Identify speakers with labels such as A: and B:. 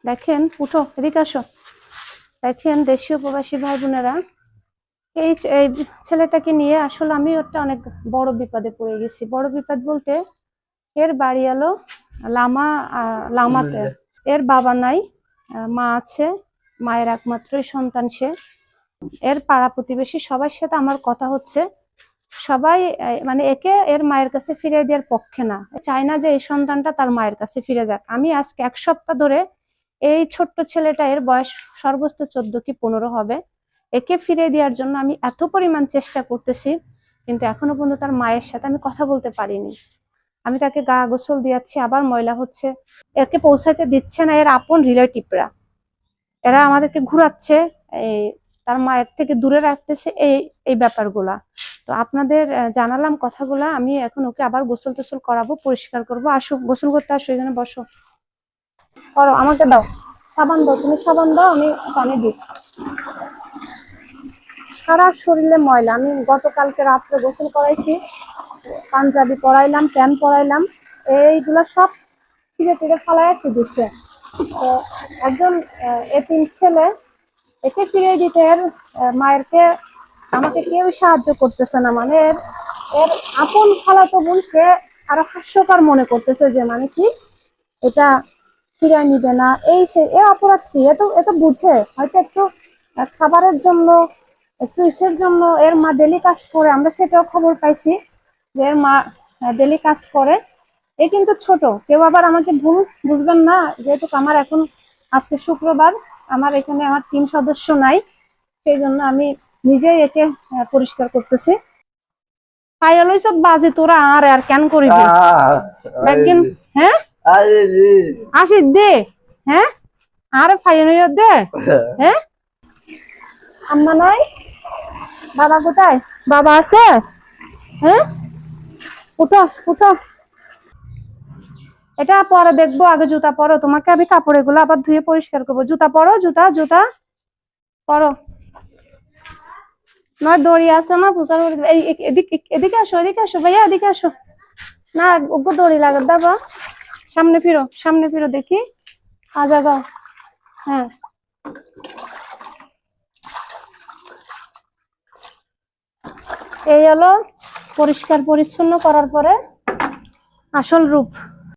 A: দেখেন, উঠো, এদিকে আসো। দেখেন, দেশীয় প্রবাসী ভাই বোনেরা, এই এই ছেলেটাকে নিয়ে আসলে আমি একটা অনেক বড় বিপদে পড়ে গেছি। বড় বিপদ বলতে, এর বাড়ি এলো লামাতে। এর বাবা নাই, মা আছে। মায়ের একমাত্রই সন্তান সে। এর পাড়া প্রতিবেশী সবার সাথে আমার কথা হচ্ছে, সবাই মানে একে এর মায়ের কাছে ফিরে দেওয়ার পক্ষে না, চায় না যে এই সন্তানটা তার মায়ের কাছে ফিরে যাক। আমি আজকে 1 সপ্তাহ ধরে এই ছোট্ট ছেলেটা, এর বয়স সর্বোচ্চ 14 কি 15 হবে, একে ফিরে দেওয়ার জন্য আমি এত পরিমাণ চেষ্টা করতেছি, কিন্তু এখনো পর্যন্ত তার মায়ের সাথে আমি কথা বলতে পারিনি। আমি তাকে গা গোসল দিয়াচ্ছি, আবার ময়লা হচ্ছে, একে পৌঁছাইতে দিচ্ছে না এর আপন রিলেটিভরা। এরা আমাদেরকে ঘুরাচ্ছে, এই তার মায়ের থেকে দূরে রাখতেছে, এই ব্যাপারগুলা। তো আপনাদের জানালাম কথাগুলা। আমি এখন ওকে আবার গোসল টোসল করাবো, পরিষ্কার করবো। আসো, গোসল করতে আসো, এখানে বসো, করো, আমাকে দাও সাবান, দাও, তুমি সাবান দাও, আমি পানি দিই। সারা শরীরে ময়লা। আমি গতকালকে রাত্রে গোসল করাইছি, পাঞ্জাবি পরাইলাম, প্যান্ট পরাইলাম, এইগুলা সব ছিঁড়ে টিড়ে ফালাইয়া দিচ্ছে। তো একজন এতিম ছেলে, একে ফিরিয়ে দিতে এর মায়েরকে আমাকে কেউ সাহায্য করতেছে না। মানে এর আপন খালাতো বোন, সে আরো হাস্যকর মনে করতেছে যে মানে কি এটা ফিরিয়ে নিবে না, এই সে। এ অপরাধ কি? এত বুঝে হয়তো একটু খাবারের জন্য, একটু ইসের জন্য এর মা ডেলি কাজ করে, আমরা সেটাও খবর পাইছি যে এর মা ডেলি কাজ করে। এ কিন্তু ছোট, কেউ আবার আমাকে ভুল বুঝবেন না, যেহেতু আমার এখন আজকে শুক্রবার, আমার এখানে আমার 3 সদস্য নাই, সেই জন্য আমি নিজেই একে পরিষ্কার করতেছি। পাইলইছ বাজে তোরা আর কেন করিবি একদিন? হ্যাঁ, আসি দে। হ্যাঁ, আর ফাইনই দে। হ্যাঁ, আম্মা নাই? বাবা কোথায়? বাবা আছে? হ্যাঁ, উঠো উঠো, এটা পরে দেখবো, আগে জুতা পরো। তোমাকে আমি কাপড় এগুলো আবার ধুয়ে পরিষ্কার করবো। জুতা পরো, জুতা জুতা পরো। নয় দড়ি আছে না পূজার, এদিকে আসো, এদিকে আসো ভাইয়া, এদিকে আসো। না, ওগো দড়ি লাগে দাবা। সামনে ফিরো, সামনে ফিরো, দেখি আজাগা। হ্যাঁ, এই হলো পরিষ্কার পরিচ্ছন্ন করার পরে আসল রূপ।